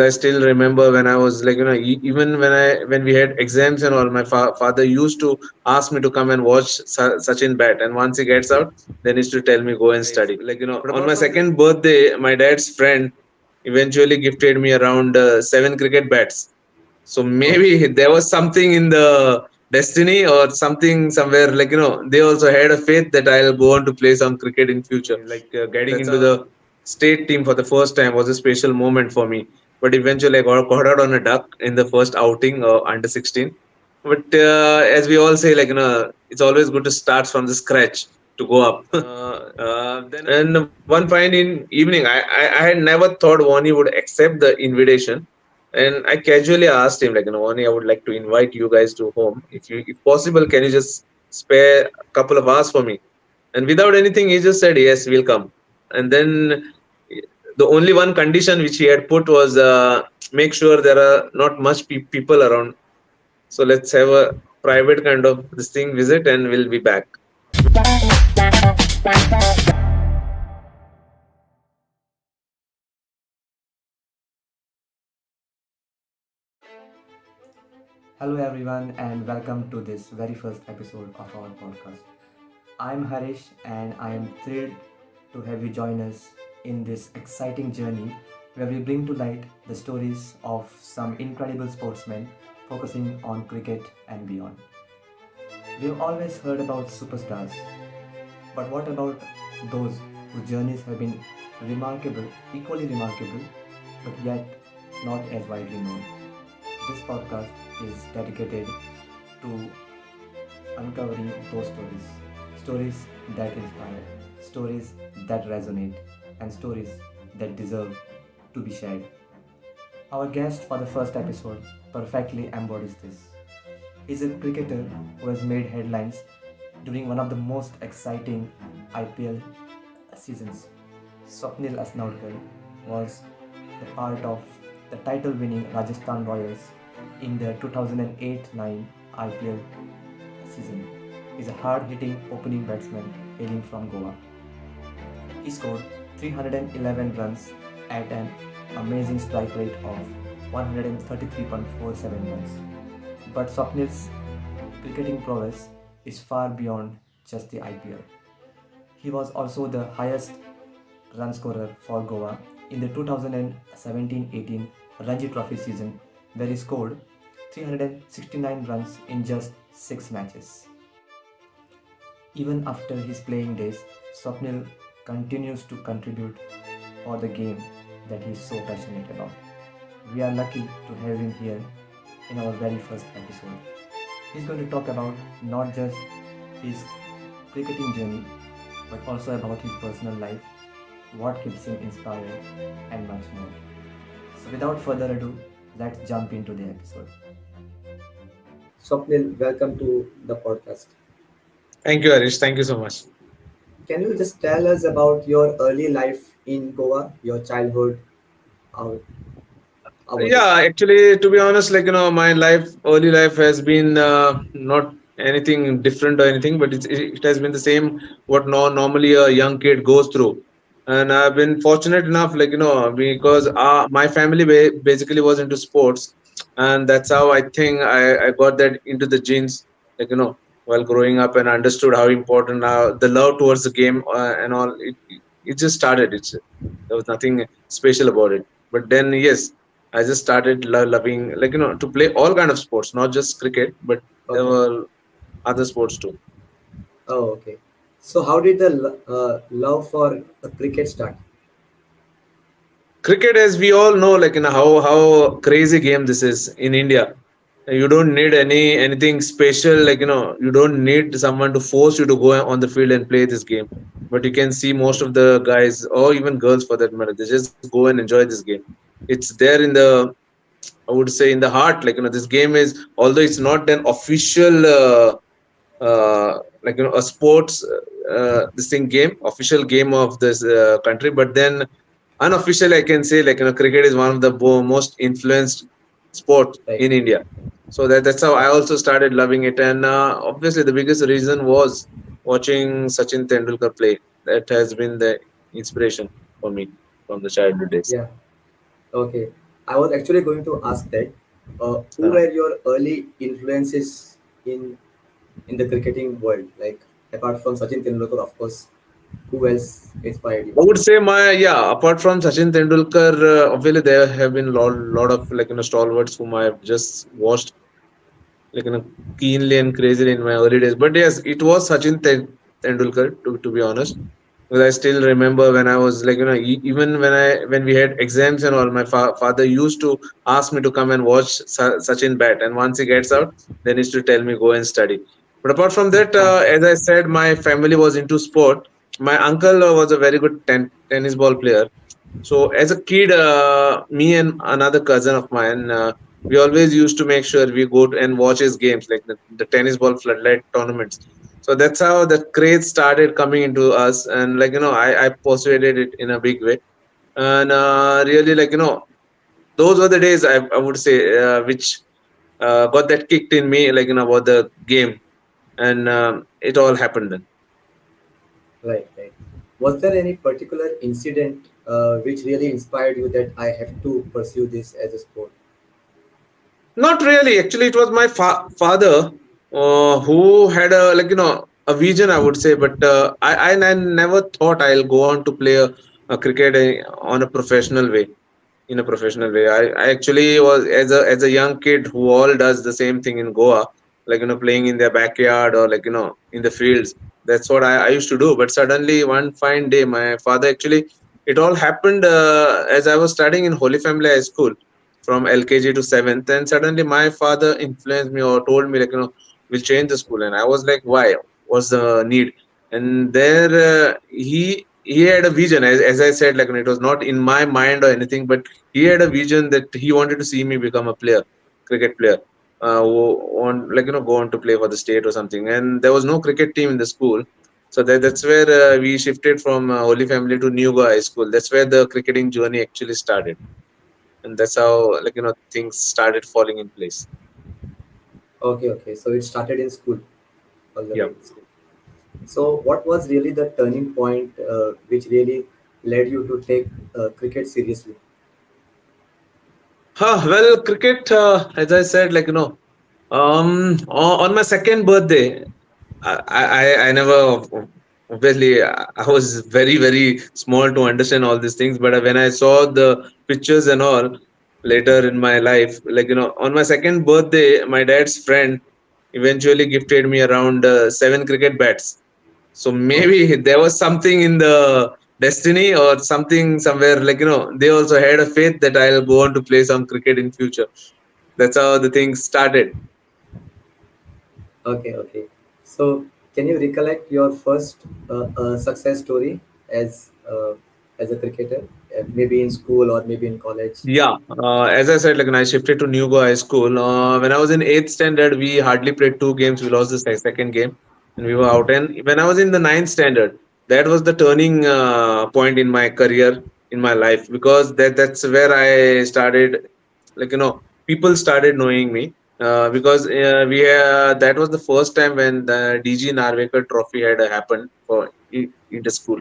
I still remember when I was even when we had exams and all, my father used to ask me to come and watch Sachin bat, and once he gets out, then he used to tell me go and study. On my second birthday, my dad's friend eventually gifted me around 7 cricket bats. So maybe there was something in the destiny or something somewhere, they also had a faith that I'll go on to play some cricket in future. Getting into the state team for the first time was a special moment for me. But eventually I got out on a duck in the first outing under 16. But as we all say, it's always good to start from the scratch to go up. And one fine in evening, I had never thought Wani would accept the invitation, and I casually asked him, Vani, I would like to invite you guys to home. If possible, can you just spare a couple of hours for me? And without anything, he just said, yes, we'll come. And then the only one condition which he had put was make sure there are not much people around. So let's have a private kind of this thing visit, and we'll be back. Hello, everyone, and welcome to this very first episode of our podcast. I'm Harish, and I am thrilled to have you join us in this exciting journey where we bring to light the stories of some incredible sportsmen focusing on cricket and beyond. We've always heard about superstars, but what about those whose journeys have been remarkable, equally remarkable, but yet not as widely known? This podcast is dedicated to uncovering those stories. Stories that inspire, stories that resonate, and stories that deserve to be shared. Our guest for the first episode perfectly embodies this. He's a cricketer who has made headlines during one of the most exciting IPL seasons. Swapnil Asnodkar was the part of the title winning Rajasthan Royals in the 2008-9 IPL season. He's a hard-hitting opening batsman hailing from Goa. He scored 311 runs at an amazing strike rate of 133.47 runs. But Swapnil's cricketing prowess is far beyond just the IPL. He was also the highest run scorer for Goa in the 2017-18 Ranji Trophy season, where he scored 369 runs in just 6 matches. Even after his playing days, Swapnil continues to contribute for the game that he is so passionate about. We are lucky to have him here in our very first episode. He's going to talk about not just his cricketing journey, but also about his personal life, what keeps him inspired, and much more. So, without further ado, let's jump into the episode. Swapnil, welcome to the podcast. Thank you, Harish. Thank you so much. Can you just tell us about your early life in Goa, your childhood? How, how was it? Yeah, actually, to be honest, my early life has been not anything different or anything, but it has been the same what normally a young kid goes through. And I've been fortunate enough, because my family basically was into sports, and that's how I think I got that into the genes, while growing up, and understood how important the love towards the game and all. It just started. There was nothing special about it. But then, yes, I just started loving, to play all kind of sports, not just cricket, but there Okay. were other sports too. Oh, okay. So, how did the love for cricket start? Cricket, as we all know, how crazy game this is in India. You don't need anything special, you don't need someone to force you to go on the field and play this game. But you can see most of the guys, or even girls for that matter, they just go and enjoy this game. It's there in the, I would say, in the heart. This game is, although it's not an official a sports this thing game, official game of this country, but then unofficially I can say, cricket is one of the most influenced sport Right. in India. So that's how I also started loving it. And obviously the biggest reason was watching Sachin Tendulkar play. That has been the inspiration for me from the childhood days. Yeah. Okay. I was actually going to ask that. Who Uh, were your early influences in in the cricketing world? Like apart from Sachin Tendulkar, of course, who else inspired you? I would say apart from Sachin Tendulkar, obviously there have been lot of stalwarts whom I've just watched keenly and crazily in my early days. But yes, it was Tendulkar to be honest. Because I still remember when I was even when we had exams and all, my father used to ask me to come and watch Sachin bat, and once he gets out, then he used to tell me go and study. But apart from that, as I said, my family was into sport. My uncle was a very good tennis ball player. So as a kid, me and another cousin of mine, we always used to make sure we go and watch his games, like the tennis ball floodlight tournaments. So that's how the craze started coming into us, and I persuaded it in a big way, and really those were the days I would say which got that kicked in me, about the game, and it all happened then. Right, right. Was there any particular incident which really inspired you that I have to pursue this as a sport? Not really. Actually, it was my father who had a vision, I would say. But I never thought I'll go on to play a cricket on a professional way. In a professional way, I actually was as a young kid who all does the same thing in Goa, playing in their backyard or in the fields. That's what I used to do. But suddenly one fine day, my father actually it all happened as I was studying in Holy Family High School from LKG to 7th, and suddenly my father influenced me or told me we'll change the school, and I was like, why? What's the need? And there he had a vision, as I said, it was not in my mind or anything, but he had a vision that he wanted to see me become a player, cricket player, who want go on to play for the state or something. And there was no cricket team in the school, so that's where we shifted from Holy Family to New Goa High School. That's where the cricketing journey actually started, and that's how things started falling in place. Okay, okay. So it started in school, all the way Yeah. in school. So what was really the turning point which really led you to take cricket seriously? Well, cricket, as I said, on my second birthday, I never, obviously, I was very, very small to understand all these things. But when I saw the pictures and all later in my life, on my second birthday, my dad's friend eventually gifted me around 7 cricket bats. So Oh, maybe there was something in the destiny or something somewhere, they also had a faith that I'll go on to play some cricket in future. That's how the thing started. okay, okay. So can you recollect your first success story as a cricketer, maybe in school or maybe in college? Yeah, as I said, when I shifted to New Goa High School, when I was in eighth standard, we hardly played 2 games. We lost the second game, and we were out. And when I was in the ninth standard, that was the turning point in my career, in my life, because that's where I started. People started knowing me because that was the first time when the DG Narvekar Trophy had happened for in the school.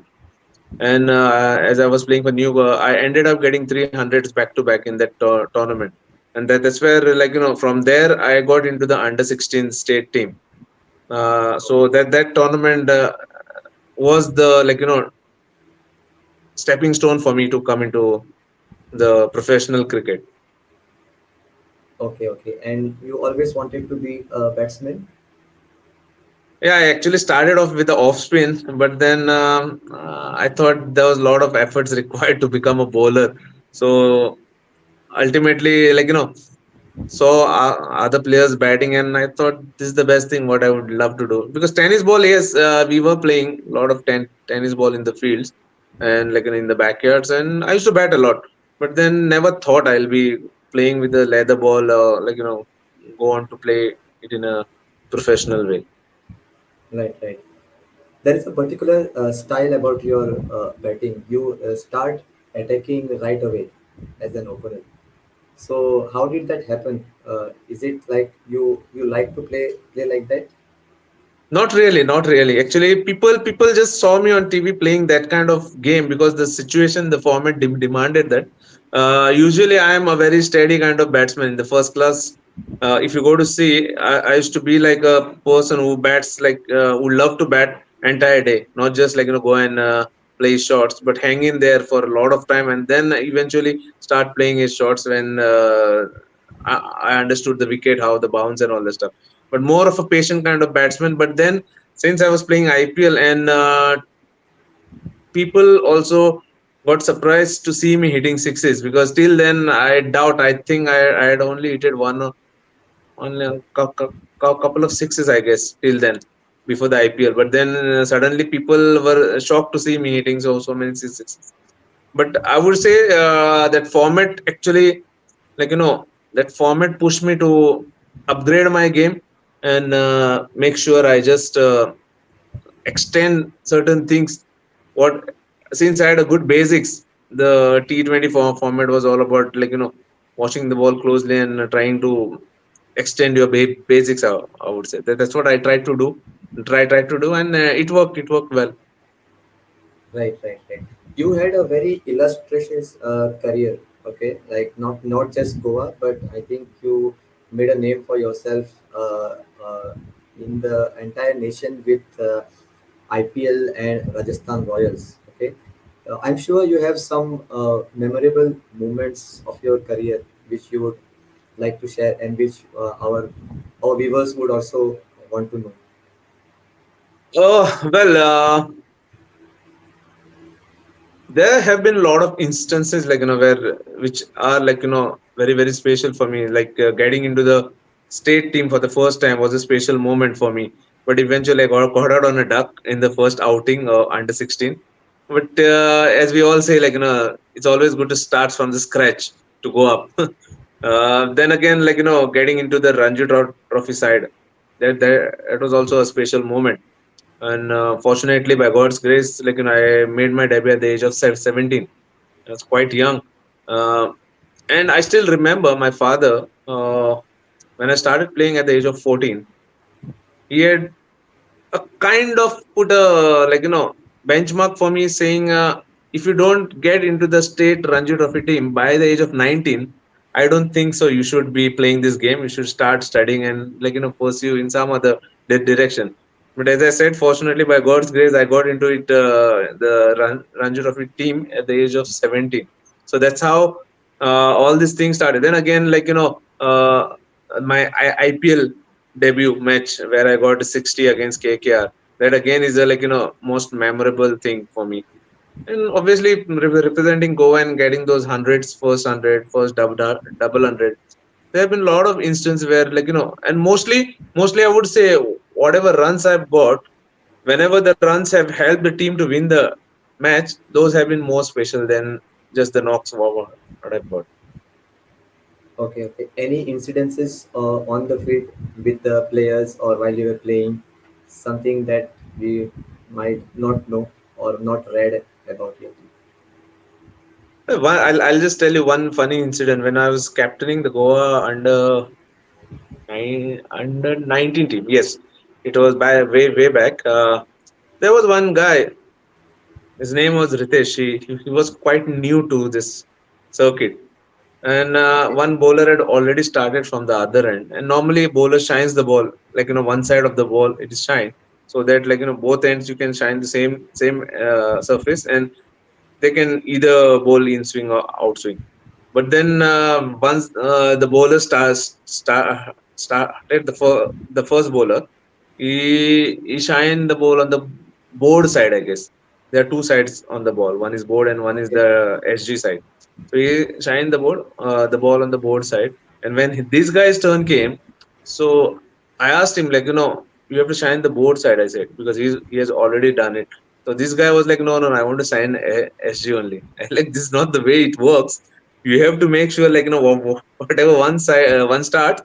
And as I was playing for New Goa, I ended up getting 300s back to back in that tournament. And that's where, from there, I got into the under 16 state team. So that tournament was the, stepping stone for me to come into the professional cricket. Okay, okay. And you always wanted to be a batsman? Yeah, I actually started off with the off spin, but then I thought there was a lot of efforts required to become a bowler. So ultimately, saw other players batting, and I thought this is the best thing what I would love to do. Because tennis ball, yes, we were playing a lot of tennis ball in the fields and in the backyards, and I used to bat a lot. But then never thought I'll be playing with a leather ball or go on to play it in a professional way. Right, right. There is a particular style about your batting. You start attacking right away as an opener. So how did that happen? Is it like you like to play like that? Not really, not really. Actually, people just saw me on TV playing that kind of game because the situation, the format demanded that. Usually, I am a very steady kind of batsman in the first class. If you go to see, I used to be like a person who bats like who love to bat entire day, not just like go and play shots, but hang in there for a lot of time, and then eventually start playing his shots when I understood the wicket, how the bounce and all that stuff. But more of a patient kind of batsman. But then since I was playing IPL and people also got surprised to see me hitting sixes because till then I doubt. I think I had only hit only couple of sixes, I guess, till then before the IPL. But then suddenly people were shocked to see me hitting so many sixes. But I would say that format actually, like that format pushed me to upgrade my game and make sure I just extend certain things. What Since I had a good basics, the T20 format was all about watching the ball closely and trying to extend your basics. I would say that's what I tried to do, tried to do, and it worked. It worked well. Right, right, right. You had a very illustrious career, okay? Like not just Goa, but I think you made a name for yourself in the entire nation with IPL and Rajasthan Royals. Okay, I'm sure you have some memorable moments of your career which you would like to share, and which our viewers would also want to know. Oh well, there have been a lot of instances where which are very special for me. Like getting into the state team for the first time was a special moment for me. But eventually, I got out on a duck in the first outing under 16. But as we all say, it's always good to start from the scratch to go up. Then again, getting into the Ranji Trophy side, that was also a special moment. And fortunately, by God's grace, I made my debut at the age of 17. I was quite young. Uh, and I still remember my father, when I started playing at the age of 14, he had a kind of put a benchmark for me, saying if you don't get into the state Ranji Trophy team by the age of 19, I don't think so you should be playing this game. You should start studying and pursue in some other direction. But as I said, fortunately by God's grace, I got into it, the Ranji Trophy team at the age of 17. So that's how all these things started. Then again, my IPL debut match where I got 60 against KKR. That again is a most memorable thing for me. And obviously representing Goa and getting those hundreds, first double hundred. There have been a lot of instances where and mostly I would say whatever runs I've got, whenever the runs have helped the team to win the match, those have been more special than just the knocks what I've got. Okay, okay. Any incidences on the field with the players or while you were playing, something that we might not know or not read about you? I'll just tell you one funny incident when I was captaining the Goa under 19 team. Yes, it was by way back. There was one guy. His name was Ritesh. He was quite new to this circuit, and Okay, one bowler had already started from the other end. And normally, a bowler shines the ball one side of the ball it is shine, so that both ends you can shine the same surface, and they can either bowl in swing or outswing. But then once the bowler started the first bowler, he shined the ball on the board side. I guess there are two sides on the ball. One is board and one is okay, the SG side. So he shined the ball on the board side. And when this guy's turn came, so I asked him you have to shine the board side. I said because he has already done it. So this guy was like, no, I want to sign SG only. Like this is not the way it works. You have to make sure whatever one start,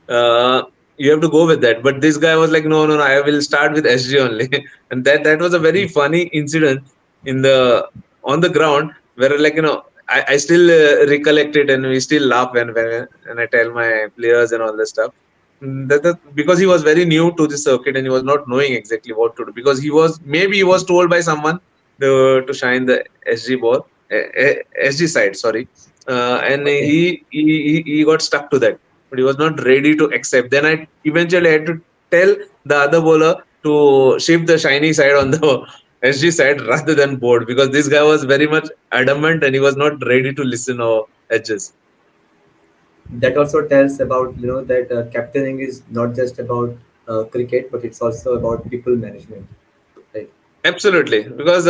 uh, you have to go with that. But this guy was like, no, I will start with SG only. And that was a very funny incident in the on the ground where I still recollect it and we still laugh when I tell my players and all this stuff. Because he was very new to the circuit and he was not knowing exactly what to do because he was told by someone to shine the SG ball, SG side, sorry. and Okay. he got stuck to that, but he was not ready to accept. Then I eventually had to tell the other bowler to shift the shiny side on the SG side rather than board, because this guy was very much adamant and he was not ready to listen or adjust. That also tells about that captaining is not just about cricket, but it's also about people management, right? Absolutely, because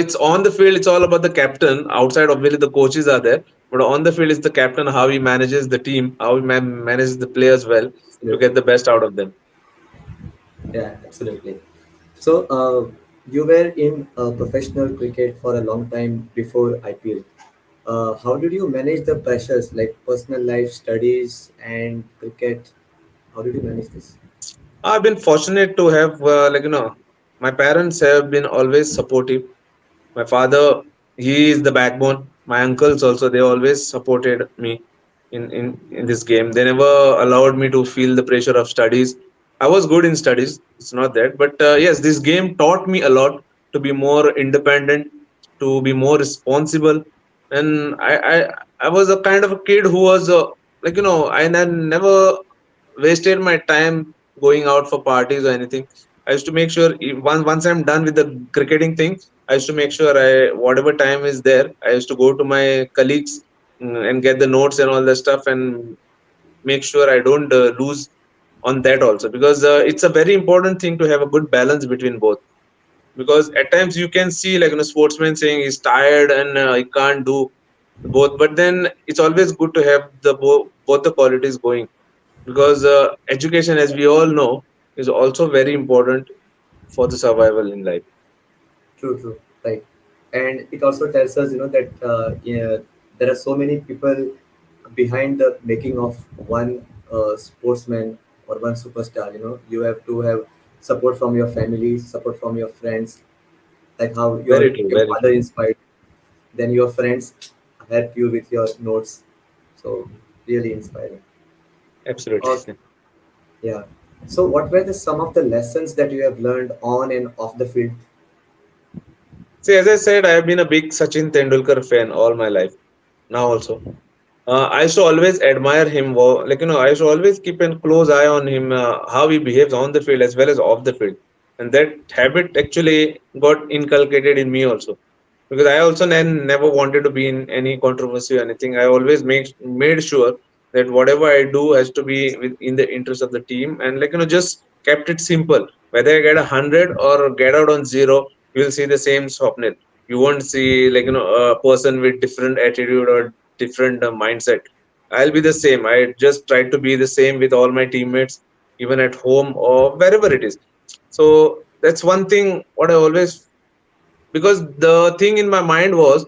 it's on the field, it's all about the captain. Outside, obviously, the coaches are there, but on the field, it's the captain, how he manages the team, how he manages the players well to get Absolutely. the best out of them. Yeah, absolutely. So, you were in professional cricket for a long time before IPL. How did you manage the pressures like personal life, studies, and cricket? How did you manage this? I've been fortunate to have, my parents have been always supportive. My father, he is the backbone. My uncles also, they always supported me in this game. They never allowed me to feel the pressure of studies. I was good in studies, it's not that. But yes, this game taught me a lot to be more independent, to be more responsible. And I was a kind of a kid who was, I never wasted my time going out for parties or anything. I used to make sure once I'm done with the cricketing thing, I used to make sure I whatever time is there, I used to go to my colleagues, and get the notes and all that stuff, and make sure I don't lose on that also, because it's a very important thing to have a good balance between both. Because at times you can see, sportsman saying he's tired and he can't do both, but then it's always good to have both the qualities going, because education, as we all know, is also very important for the survival in life. True, true, right. And it also tells us, that yeah, there are so many people behind the making of one sportsman or one superstar. You have to have support from your family, support from your friends, like how Very true, your very father true. inspired, then your friends help you with your notes. So really inspiring. Okay, Absolutely. yeah. So what were the some of the lessons that you have learned on and off the field? See, as I said, I have been a big Sachin Tendulkar fan all my life. Now also, I used to always admire him. I used to always keep a close eye on him, how he behaves on the field as well as off the field, and that habit actually got inculcated in me also. Because I also never wanted to be in any controversy or anything. I always made sure that whatever I do has to be in the interest of the team, and just kept it simple. Whether I get 100 or get out on zero, you will see the same Swapnil. You won't see a person with different attitude or different mindset. I'll be the same. I just try to be the same with all my teammates, even at home or wherever it is. So that's one thing what I always, because the thing in my mind was,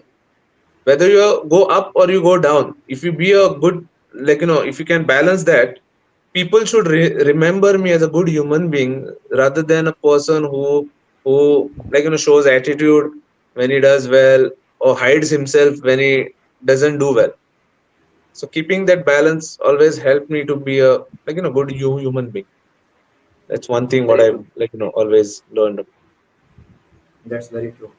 whether you go up or you go down, if you be a good, if you can balance that, people should remember me as a good human being rather than a person who shows attitude when he does well, or hides himself when he doesn't do well. So keeping that balance always helped me to be a good human being. That's one thing what Very I've true. always learned. That's very true.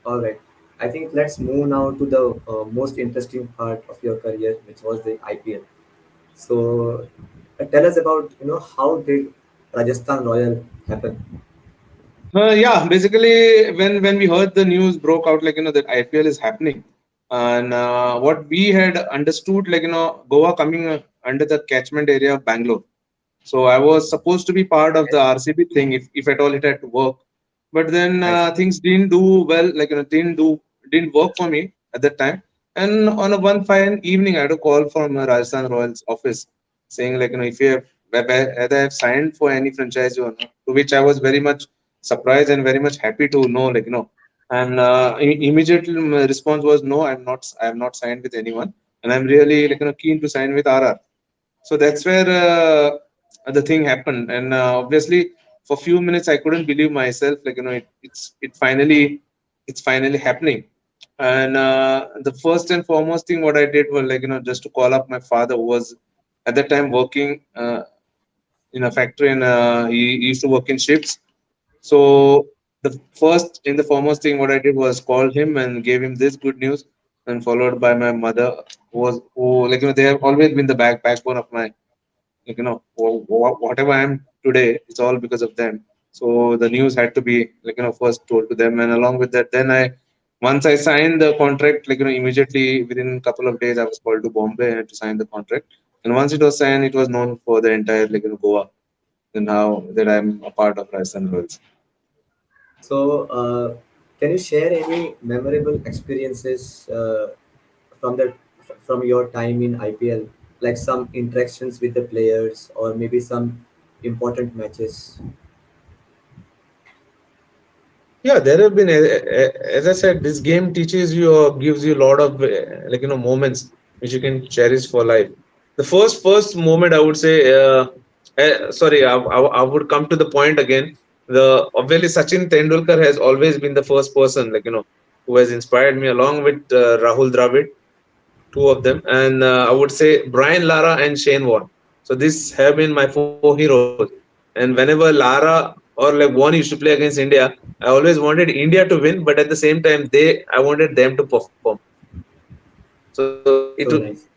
All right. I think let's move now to the most interesting part of your career, which was the IPL. So, tell us about how did Rajasthan Royal happen? Yeah, basically, when we heard the news broke out, that IPL is happening, and what we had understood, Goa coming under the catchment area of Bangalore. So I was supposed to be part of Okay. the RCB thing, if at all it had to work. But then I see. things didn't do well, didn't work for me at that time. And on a one fine evening, I had a call from Rajasthan Royals office saying, if you have whether I have signed for any franchise or not. To which I was very much surprised and very much happy to know, And immediately my response was, no, I am not signed with anyone, and I'm really keen to sign with RR. So that's where the thing happened, and obviously for few minutes I couldn't believe myself, it's finally happening. And the first and foremost thing what I did was, just to call up my father, who was at that time working in a factory, and he used to work in ships. So the first and the foremost thing what I did was call him and gave him this good news, and followed by my mother. who they have always been the backbone of my whatever I am today. It's all because of them. So the news had to be first told to them, and along with that, then I once I signed the contract, immediately within a couple of days, I was called to Bombay to sign the contract. And once it was signed, it was known for the entire Goa. And now that I'm a part of Rajasthan Royals. So, can you share any memorable experiences from the from your time in IPL, like some interactions with the players or maybe some important matches? Yeah, there have been, as I said, this game teaches you or gives you a lot of moments which you can cherish for life. The first moment I would say, sorry, I would come to the point again. The obviously Sachin Tendulkar has always been the first person who has inspired me along with Rahul Dravid, two of them, and I would say Brian Lara and Shane Warne. So these have been my four heroes. And whenever Lara or Warne used to play against India, I always wanted India to win, but at the same time, I wanted them to perform. So So nice.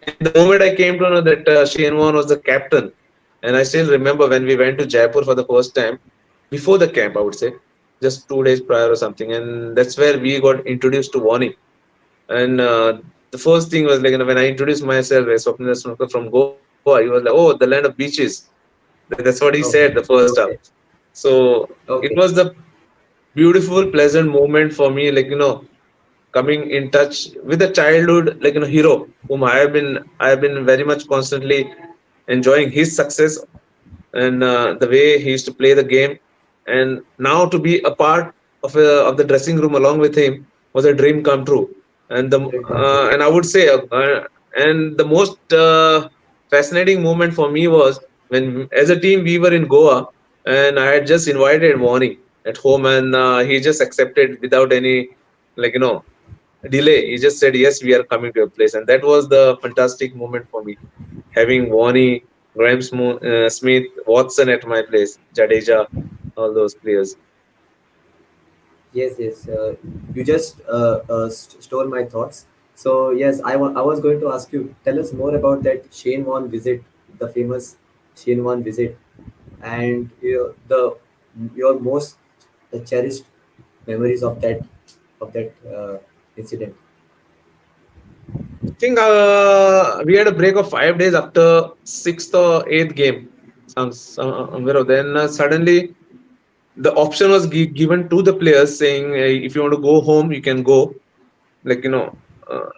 and the moment I came to know that Shane Warne was the captain, and I still remember when we went to Jaipur for the first time before the camp, I would say, just 2 days prior or something, and that's where we got introduced to Warne. And the first thing was when I introduced myself as Swapnil Asnodkar from Goa, he was like, "Oh, the land of beaches." That's what he said the Okay. first time. Okay. So it was Okay. the beautiful, pleasant moment for me, coming in touch with a childhood, hero whom I have been very much constantly enjoying his success and the way he used to play the game. And now to be a part of the dressing room along with him was a dream come true. And Great country. I would say, and the most fascinating moment for me was when, as a team, we were in Goa, and I had just invited Warnie at home, and he just accepted without any like you know delay. He just said, "Yes, we are coming to your place," and that was the fantastic moment for me having Warney, Smith, Watson at my place, Jadeja, all those players. Yes, yes. You just stole my thoughts. So yes, I was going to ask you. Tell us more about that Shane Warne visit, the famous Shane Warne visit, and your most cherished memories of that incident. I think we had a break of 5 days after sixth or eighth game. Somewhere then suddenly the option was given to the players saying, if you want to go home, you can go. Like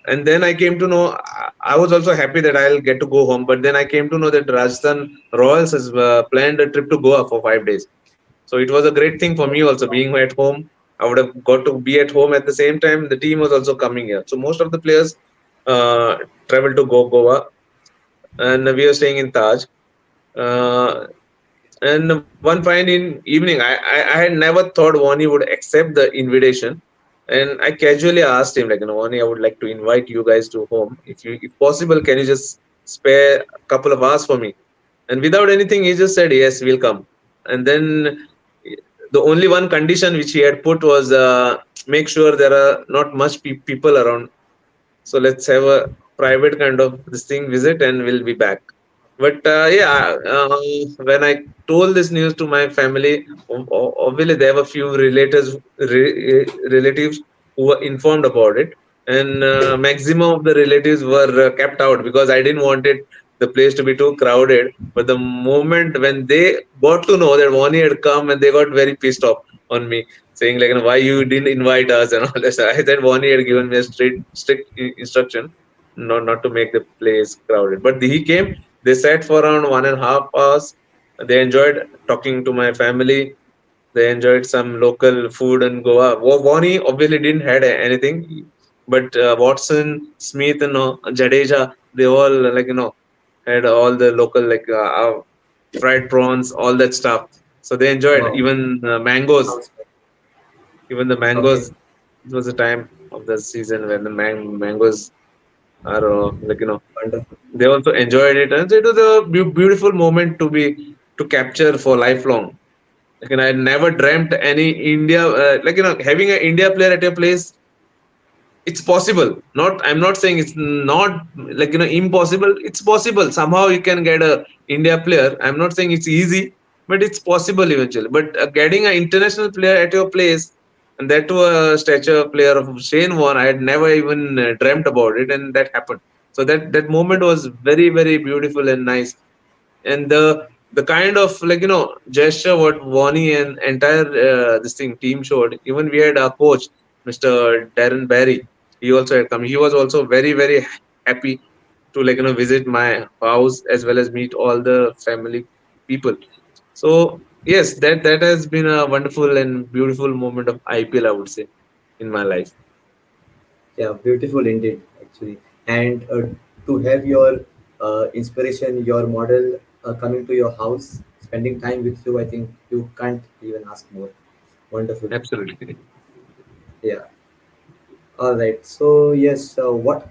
and then I came to know. I was also happy that I'll get to go home, but then I came to know that Rajasthan Royals has planned a trip to Goa for 5 days. So it was a great thing for me also being at home. I would have got to be at home at the same time. The team was also coming here. So most of the players uh, traveled to Goa, and we were staying in Taj. Uh, and one fine in evening, I had never thought Wani would accept the invitation. And I casually asked him, Wani, I would like to invite you guys to home. If possible, can you just spare a couple of hours for me? And without anything, he just said, yes, we'll come. And then the only one condition which he had put was make sure there are not much people around, so let's have a private kind of this thing visit and we'll be back. But yeah, when I told this news to my family, obviously there were few relatives who were informed about it, and maximum of the relatives were kept out because I didn't want the place to be too crowded. But the moment when they got to know that Wani had come, and they got very pissed off on me, saying why you didn't invite us and all this. I said Wani had given me a strict instruction not to make the place crowded. But he came. They sat for around 1.5 hours. They enjoyed talking to my family. They enjoyed some local food in Goa. Wani obviously didn't had anything, but Watson, Smith, and Jadeja, they all had all the local fried prawns, all that stuff. So they enjoyed Wow, even mangoes. sounds good. Even the Okay, mangoes. It was a time of the season when the mangoes are wonderful. they also enjoyed it, and so it was a beautiful moment to capture for lifelong. I never dreamt any India having an India player at your place it's possible. Not, I'm not saying it's not, impossible. It's possible. Somehow you can get a India player. I'm not saying it's easy, but it's possible eventually. But getting an international player at your place, and that to a stature player of Shane Warne, I had never even dreamt about it, and that happened. So that moment was very, very beautiful and nice. And the kind of, gesture what Wani and entire this thing team showed. Even we had our coach, Mr. Darren Barry. He also had come. He was also very, very happy to, visit my house as well as meet all the family people. So yes, that has been a wonderful and beautiful moment of IPL, I would say, in my life. Yeah, beautiful indeed, actually. And to have your inspiration, your model coming to your house, spending time with you, I think you can't even ask more. Wonderful. Absolutely. Yeah. All right. So yes, what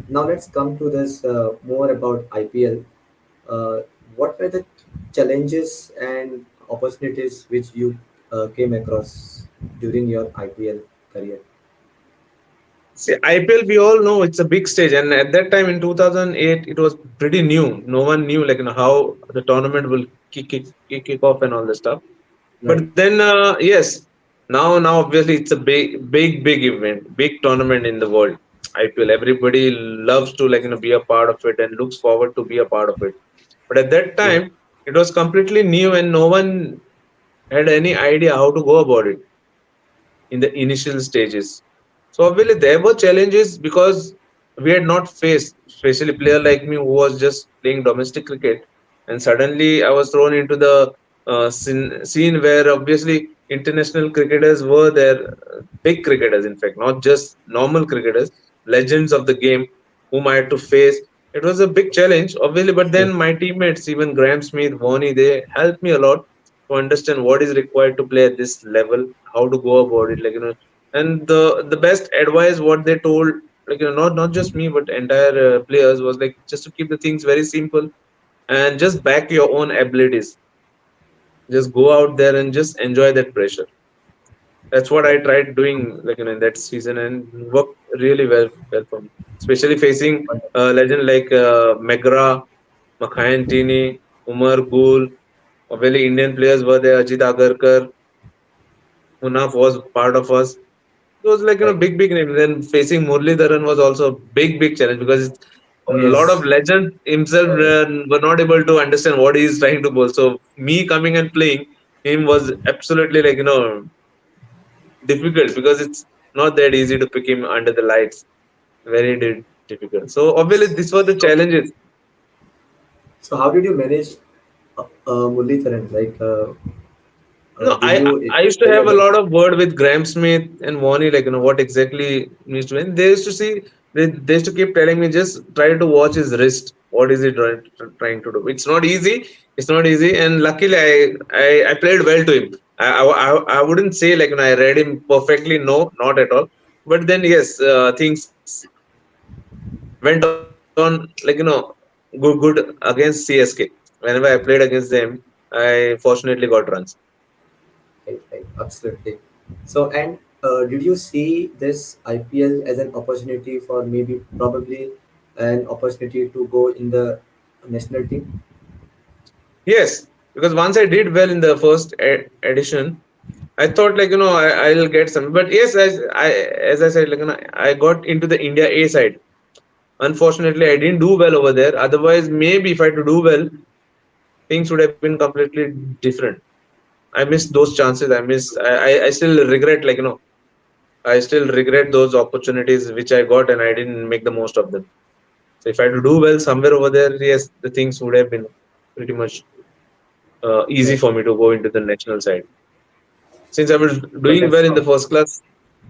now? Let's come to this more about IPL. Uh, what were the challenges and opportunities which you came across during your IPL career? See, IPL, we all know it's a big stage, and at that time in 2008, it was pretty new. No one knew, how the tournament will kick off and all this stuff. Right. But then, yes, now obviously it's a big event, big tournament in the world. IPL, everybody loves to, be a part of it and looks forward to be a part of it. But at that Yeah. time, it was completely new, and no one had any idea how to go about it in the initial stages. So obviously there were challenges because we had not faced, especially player like me who was just playing domestic cricket, and suddenly I was thrown into the scene where obviously international cricketers were there, big cricketers, in fact, not just normal cricketers, legends of the game, whom I had to face. It was a big challenge, obviously, but then my teammates, even Graeme Smith, Voni, they helped me a lot to understand what is required to play at this level, how to go about it, and the best advice what they told, not just me but entire players, was like just to keep the things very simple and just back your own abilities. Just go out there and just enjoy that pressure. That's what I Right. tried doing, in that season, and worked really well for me. Especially facing Wonderful. a legend like Megra, Makhayan Tini, Umar Gul, really Indian players were there. Ajit Agarkar, Munaf was part of us. It was Right. big names. Then facing Muralidharan was also a big challenge because a Oh lot of yes. legends himself Oh yes. were not able to understand what he is trying to bowl. So me coming and playing him was absolutely difficult because it's not that easy to pick him under the lights. Very difficult. So obviously these were the So challenges. so how did you manage Muralidharan? Like, No, did you I used to were you have a able to? lot of word with Graham Smith and Warney, what exactly needs to win. They used to see, they used to keep telling me just try to watch his wrist. What is he trying to do? It's not easy. It's not easy. And luckily, I played well to him. I wouldn't say I read him perfectly. No, not at all. But then yes, things went on good against CSK. Whenever I played against them, I fortunately got runs. Right, right, absolutely. So, and did you see this IPL as an opportunity for maybe probably an opportunity to go in the national team? Yes, because once I did well in the first edition, I thought I'll get some. But yes, as I said, I got into the India A side. Unfortunately, I didn't do well over there. Otherwise, maybe if I had to do well, things would have been completely different. I missed those chances. I still regret I still regret those opportunities which I got and I didn't make the most of them. So if I had to do well somewhere over there, yes, the things would have been pretty much easy Right. for me to go into the national side. Since I was But doing that's well in how. the first class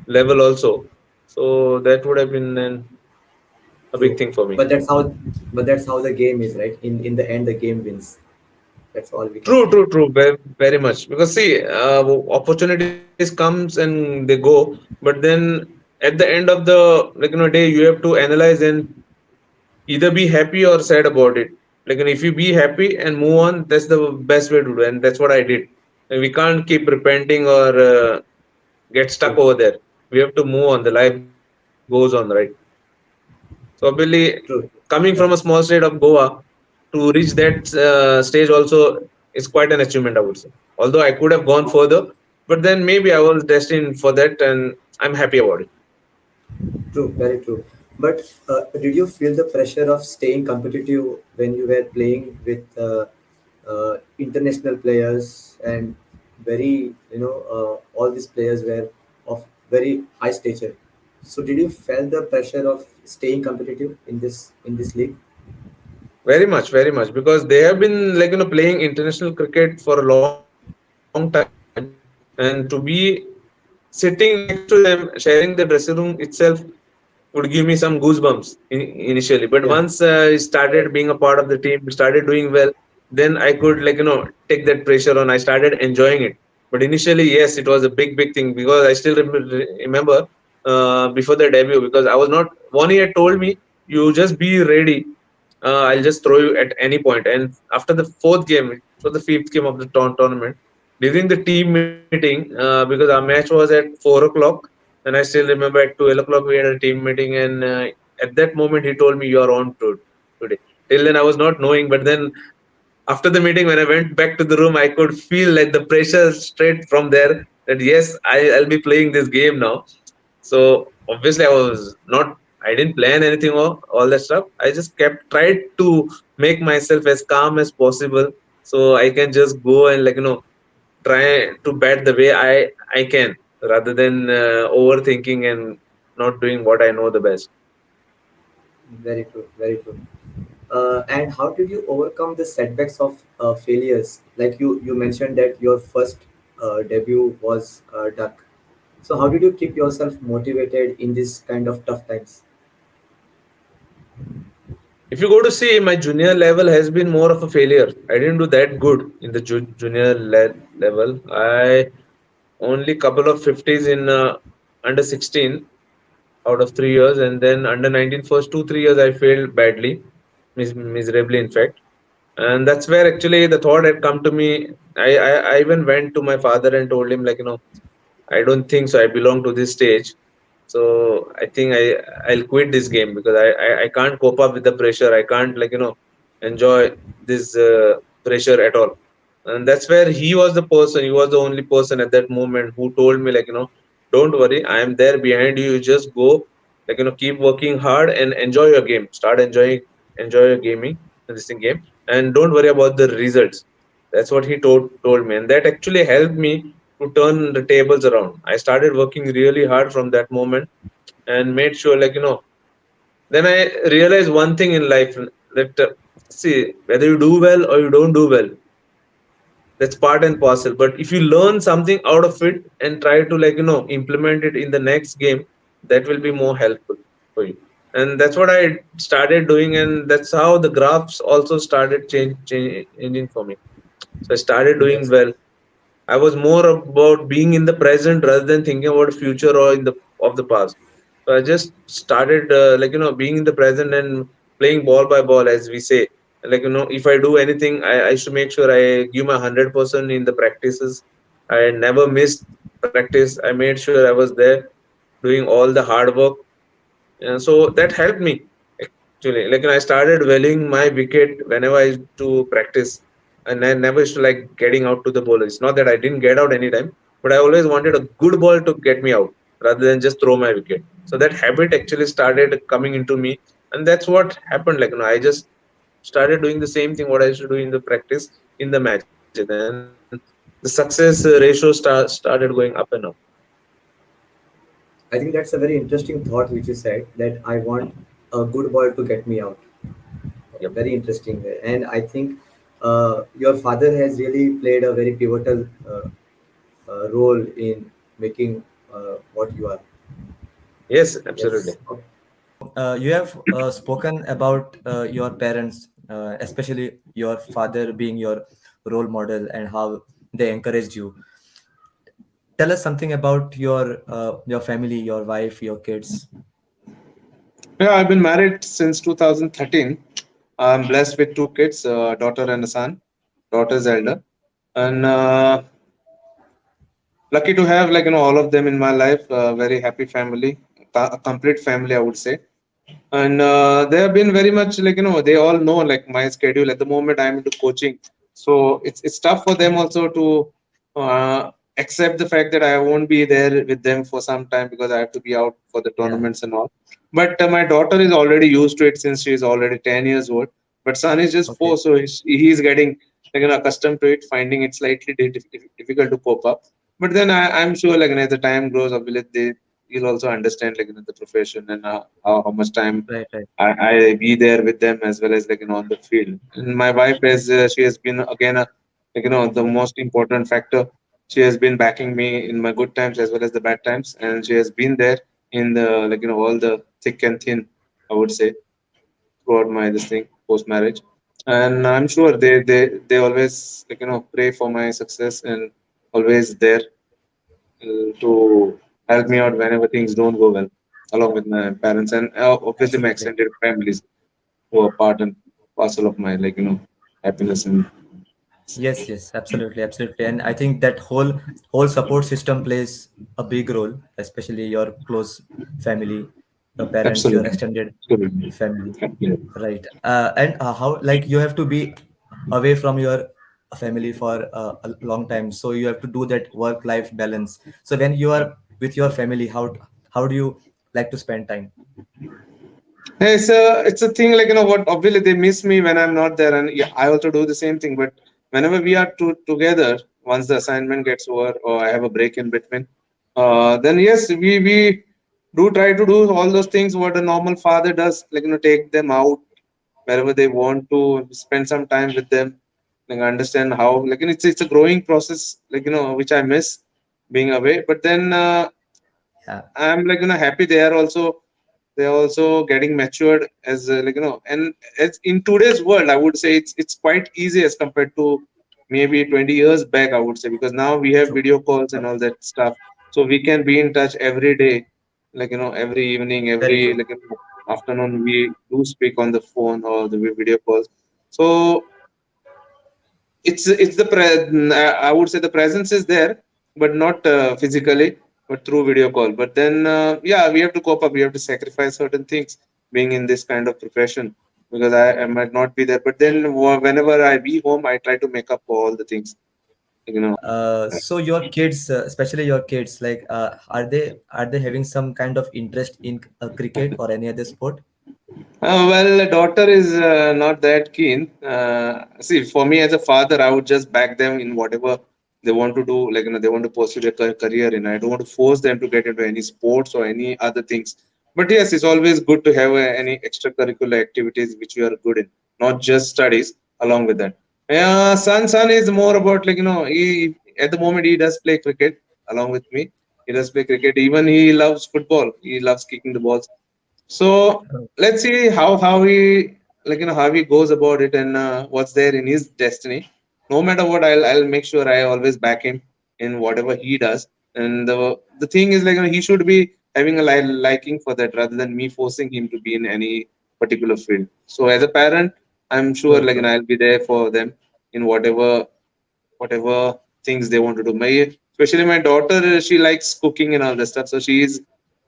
level also, so that would have been a big True. thing for me. But that's how. But that's how the game is, right? In the end, the game wins. That's all we can True, say. true, true, very much. Because see, opportunities comes and they go, but then at the end of the day, you have to analyze and either be happy or sad about it. If you be happy and move on, that's the best way to do, and that's what I did. And we can't keep repenting or get stuck True. over there. We have to move on. The life goes on. goes on, right? So obviously, True. coming from a small state of Goa to reach that stage also is quite an achievement, I would say. Although I could have gone further, but then maybe I was destined for that, and I'm happy about it. True, very true. But did you feel the pressure of staying competitive when you were playing with international players and very, all these players were of very high stature. So did you feel the pressure of staying competitive in this league? Very much, because they have been playing international cricket for a long time, and to be sitting next to them, sharing the dressing room itself would give me some goosebumps initially. But once I Yeah, started being a part of the team, started doing well, then I could take that pressure on. I started enjoying it. But initially, yes, it was a big thing because I still remember before the debut, because I was not. Vani had told me, "You just be ready. I'll just throw you at any point." And after the fourth game, it was the fifth game of the tournament. During the team meeting, because our match was at 4 o'clock, and I still remember at 12 o'clock we had a team meeting, and at that moment he told me, "You are on to today." Till then I was not knowing, but then after the meeting, when I went back to the room, I could feel like the pressure straight from there that yes, I'll be playing this game now. So obviously, I didn't plan anything or all that stuff. I just tried to make myself as calm as possible so I can just go and try to bat the way I can rather than overthinking and not doing what I know the best. very true, very true. And how did you overcome the setbacks of failures? Like you mentioned that your first debut was duck. So how did you keep yourself motivated in this kind of tough times? If you go to see, my junior level has been more of a failure. I didn't do that good in the junior level. I only couple of 50s in under 16 out of 3 years, and then under 19 first 2 3 years I failed badly, miserably in fact. And that's where actually the thought had come to me. I even went to my father and told him, I don't think so. I belong to this stage. So I think I'll quit this game because I can't cope up with the pressure. I can't enjoy this pressure at all. And that's where he was the person. He was the only person at that moment who told me don't worry. I am there behind you. You just go keep working hard and enjoy your game. Start enjoy your gaming this thing game, and don't worry about the results. That's what he told me, and that actually helped me to turn the tables around. I started working really hard from that moment and made sure, then I realized one thing in life that, see, whether you do well or you don't do well, that's part and parcel. But if you learn something out of it and try to, implement it in the next game, that will be more helpful for you. And that's what I started doing. And that's how the graphs also started changing for me. So I started doing That's well. I was more about being in the present rather than thinking about future or in the of the past. So I just started being in the present and playing ball by ball, as we say. If I do anything, I should make sure I give my 100% in the practices. I never missed practice. I made sure I was there doing all the hard work, so that helped me actually. I started valuing my wicket whenever I used to practice, and I never used to like getting out to the bowler. It's not that I didn't get out anytime, but I always wanted a good ball to get me out rather than just throw my wicket. So that habit actually started coming into me, and that's what happened. I just started doing the same thing what I used to do in the practice in the matches, and the success ratio started going up and up. I think that's a very interesting thought which you said that I want a good ball to get me out. Yep. Very interesting, and I think your father has really played a very pivotal role in making what you are. Yes, absolutely. Yes. You have spoken about your parents, especially your father being your role model and how they encouraged you. Tell us something about your family, your wife, your kids. Yeah, I've been married since 2013. I'm blessed with two kids, a daughter and a son. Daughter's elder, and lucky to have all of them in my life. Very happy family. a complete family, I would say. And they have been very much like, they all know like my schedule at the moment. I'm into coaching, so it's tough for them also to accept the fact that I won't be there with them for some time because I have to be out for the Yeah. tournaments and all. But my daughter is already used to it since she is already 10 years old. But son is just Okay. 4, so he's getting like, accustomed to it, finding it slightly difficult to cope up. But then I'm sure like, as the time grows, obviously he'll also understand like, the profession and how much time Right. Right. I be there with them as well as like, on the field. And my wife has she has been again like, the most important factor. She has been backing me in my good times as well as the bad times, and she has been there in the like, all the thick and thin, I would say, throughout my this thing post marriage. And I'm sure they always like, pray for my success and always there to help me out whenever things don't go well, along with my parents and obviously my Absolutely. extended families who are part and parcel of my like, happiness and Yes, yes, absolutely, absolutely. And I think that whole support system plays a big role, especially your close family, your parents, your absolutely, extended absolutely, family. absolutely. Right. And how, like, you have to be away from your family for a long time, so you have to do that work-life balance. So when you are with your family, how do you like to spend time? Hey, it's a thing like, what, obviously they miss me when I'm not there, and yeah, I also do the same thing. But whenever we are together, once the assignment gets over or I have a break in between, then yes, we do try to do all those things what a normal father does, like, take them out wherever they want to, spend some time with them, like understand how like, it's a growing process, like, which I miss being away. But then Yeah. I'm like, happy they are also getting matured as like, and as in today's world, I would say it's quite easy as compared to maybe 20 years back, I would say, because now we have True. video calls and all that stuff, so we can be in touch every day, like, every evening, Very every true. like, afternoon, we do speak on the phone or the video calls. So I would say the presence is there, but not physically, but through video call. But then yeah, we have to cope up, we have to sacrifice certain things being in this kind of profession, because I might not be there. But then whenever I be home, I try to make up for all the things, you know. So your kids, especially your kids, like, are they having some kind of interest in cricket or any other sport? Well, the daughter is not that keen. See, for me as a father, I would just back them in whatever they want to do. Like, they want to pursue their career in. I don't want to force them to get into any sports or any other things. But yes, it's always good to have any extracurricular activities which you are good in, not just studies. Along with that, son is more about like, he at the moment he does play cricket along with me. He does play cricket. Even he loves football. He loves kicking the balls. So Oh, let's see how he like, how he goes about it, and what's there in his destiny. No matter what, I'll make sure I always back him in whatever he does. And the thing is like, he should be having a liking for that rather than me forcing him to be in any particular field. So as a parent, I'm sure true, like, true. I'll be there for them in whatever things they want to do. Especially my daughter, she likes cooking and all that stuff. So she is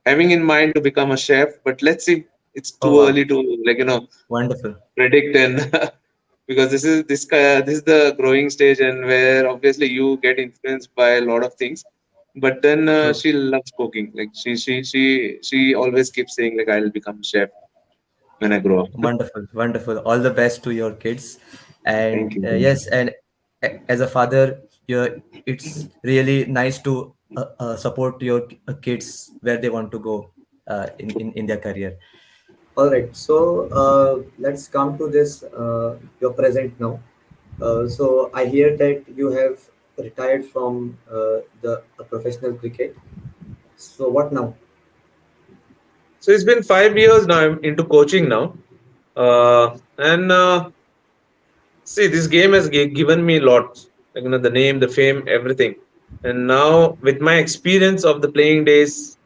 having in mind to become a chef. But let's see, it's Oh too wow, early to like, wonderful, predict and because this is the growing stage, and where obviously you get influenced by a lot of things. But then true, she loves cooking. Like she always keeps saying like, I'll become a chef when I grow up. wonderful, wonderful. All the best to your kids, Thank and you. Thank you. yes, and as a father, it's really nice to support your kids where they want to go in their career. All right, so let's come to this your present now. So I hear that you have retired from the professional cricket. So what now? So it's been 5 years now. I'm into coaching now. And see, this game has given me lots. Like, the name, the fame, everything. And now, with my experience of the playing days,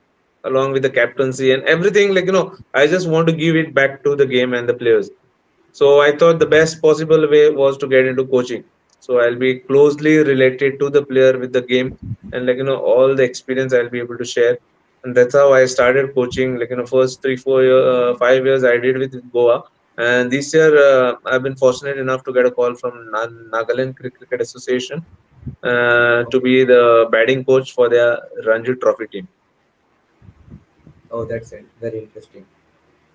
along with the captaincy and everything, like, I just want to give it back to the game and the players. So I thought the best possible way was to get into coaching. So I'll be closely related to the player with the game, and like, all the experience I'll be able to share. and that's how I started coaching. First 5 years I did with Goa, and this year I've been fortunate enough to get a call from Nagaland Cricket Association to Okay. be the batting coach for their Ranji Trophy team. Oh, that's it. Very interesting.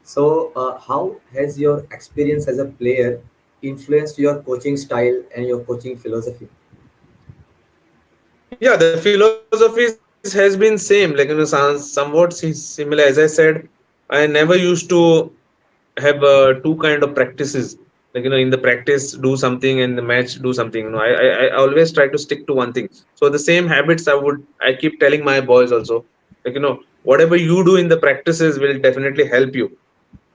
So, how has your experience as a player influenced your coaching style and your coaching philosophy? Yeah, the philosophies has been same. Somewhat similar. As I said, I never used to have two kind of practices. In the practice do something and the match do something. I always try to stick to one thing. So the same habits I keep telling my boys also. Whatever you do in the practices will definitely help you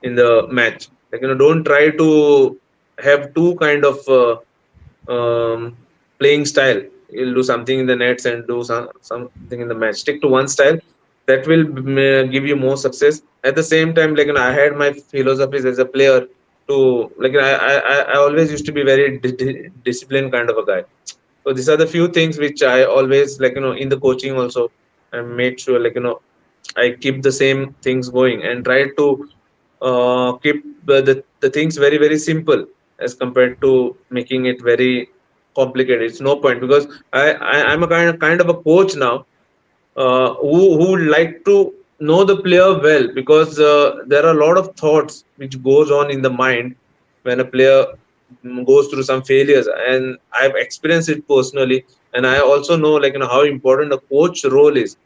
in the match. Don't try to have two kind of playing style. You'll do something in the nets and do something in the match. Stick to one style. That will give you more success. At the same time, I had my philosophies as a player to I always used to be very disciplined kind of a guy. So these are the few things which I always in the coaching also. I made sure I keep the same things going and try to keep the things very very simple as compared to making it very complicated. It's no point because I'm a kind of a coach now who would like to know the player well, because there are a lot of thoughts which goes on in the mind when a player goes through some failures, and I've experienced it personally. And I also know how important a coach role is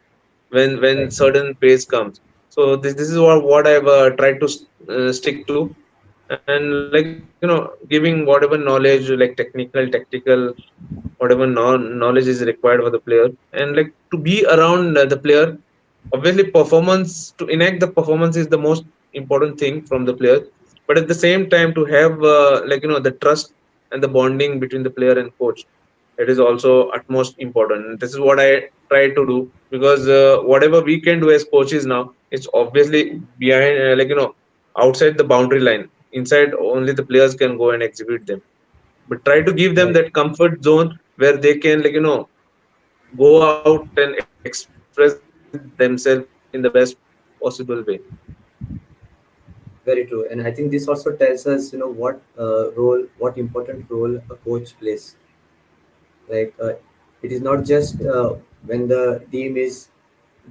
when Right. certain phase comes. So this is what I've tried to stick to, and giving whatever knowledge, like tactical, whatever knowledge is required for the player, and to be around the player. Obviously, performance, to enact the performance is the most important thing from the player, but at the same time to have the trust and the bonding between the player and coach, it is also utmost important. And this is what I try to do, because whatever we can do as coaches now, it's obviously behind outside the boundary line. Inside, only the players can go and execute them, but try to give them Right. that comfort zone where they can go out and express themselves in the best possible way. Very true. And I think this also tells us, what important role a coach plays. Like, it is not just when the team is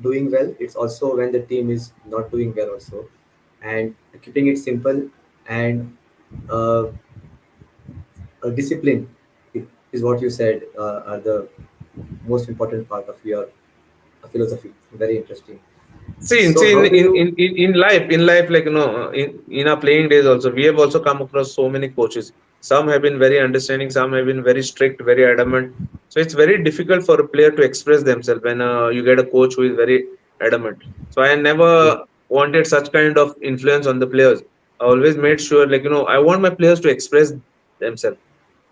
doing well, it's also when the team is not doing well also. And keeping it simple and uh, discipline is what you said are the most important part of your philosophy. Very interesting. So See, how do you? in life, in our playing days also, we have also come across so many coaches. Some have been very understanding, some have been very strict, very adamant. So it's very difficult for a player to express themselves when you get a coach who is very adamant. So I True. never wanted such kind of influence on the players. I always made sure, I want my players to express themselves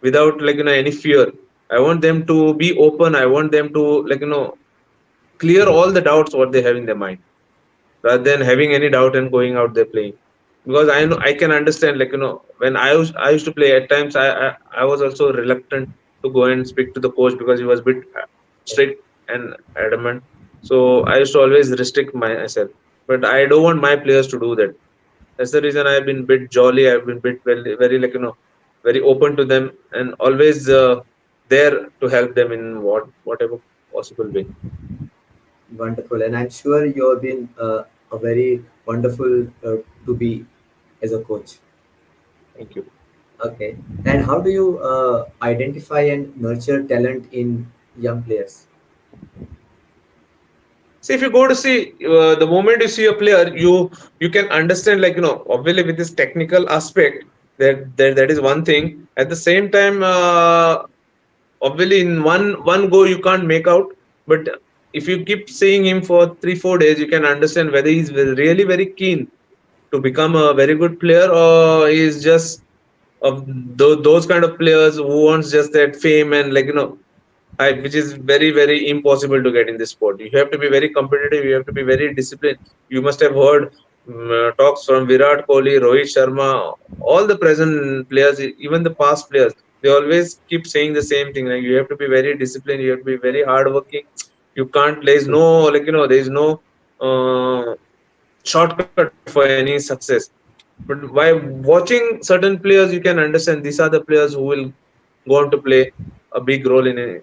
without any fear. I want them to be open. I want them to clear all the doubts what they have in their mind, rather than having any doubt and going out there playing. Because I know I can understand, when I used to play at times, I was also reluctant to go and speak to the coach because he was a bit strict and adamant. So I used to always restrict myself, but I don't want my players to do that. That's the reason I've been bit jolly. I've been bit very, very very open to them, and always there to help them in whatever possible way. Wonderful, and I'm sure you've been a very wonderful to be as a coach. Thank you. Okay, and how do you identify and nurture talent in young players? See, if you go to see the moment you see a player, you can understand, obviously with this technical aspect, that is one thing. At the same time, obviously in one go you can't make out, but if you keep seeing him for 3 4 days, you can understand whether he's really very keen to become a very good player, or he's just of those kind of players who wants just that fame and which is very very impossible to get in this sport. You have to be very competitive. You have to be very disciplined. You must have heard talks from Virat Kohli, Rohit Sharma, all the present players, even the past players. They always keep saying the same thing. Like, you have to be very disciplined. You have to be very hardworking. You can't. There is True. no. There is no. uh, shortcut for any success. But by watching certain players, you can understand these are the players who will go on to play a big role in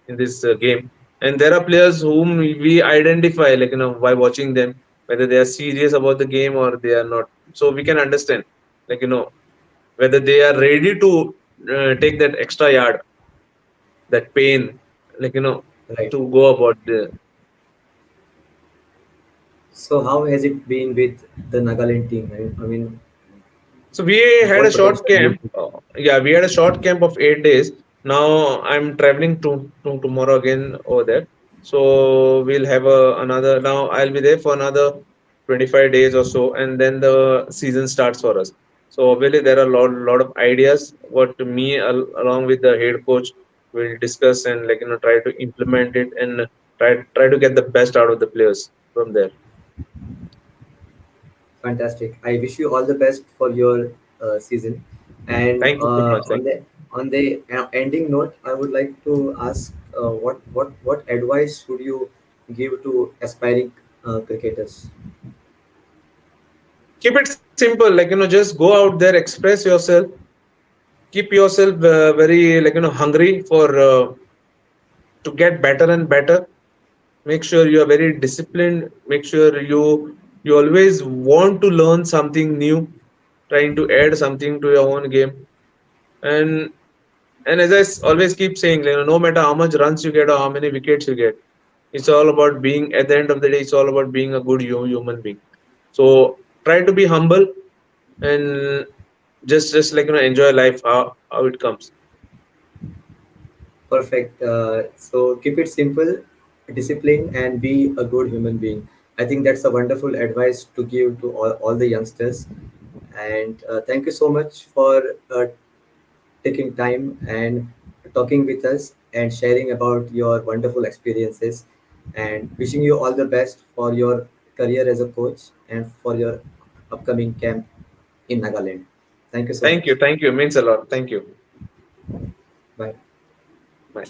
this game. And there are players whom we identify, like by watching them, whether they are serious about the game or they are not. So we can understand, like whether they are ready to take that extra yard, that pain, like Right. to go about the. So how has it been with the Nagaland team? I mean, So we had what a short potential do you camp. think? Yeah, we had a short camp of 8 days. Now I'm traveling to tomorrow again over there. So we'll have another. Now I'll be there for another 25 days or so, and then the season starts for us. So obviously there are lot of ideas. What me along with the head coach will discuss and try to implement it and try to get the best out of the players from there. Fantastic. I wish you all the best for your season. And Thank you so much. Thank you. on the ending note, I would like to ask, what advice would you give to aspiring cricketers? Keep it simple, just go out there, express yourself, keep yourself very hungry for to get better and better. Make sure you are very disciplined. Make sure you always want to learn something new, trying to add something to your own game. And and as always keep saying, no matter how much runs you get or how many wickets you get, it's all about being, at the end of the day, it's all about being a good human being. So try to be humble and just enjoy life how it comes. Perfect. So keep it simple, discipline, and be a good human being. I think that's a wonderful advice to give to all the youngsters. And thank you so much for taking time and talking with us and sharing about your wonderful experiences, and wishing you all the best for your career as a coach and for your upcoming camp in Nagaland. Thank you so Thank much. you, thank you, means a lot. Thank you. Bye. Bye.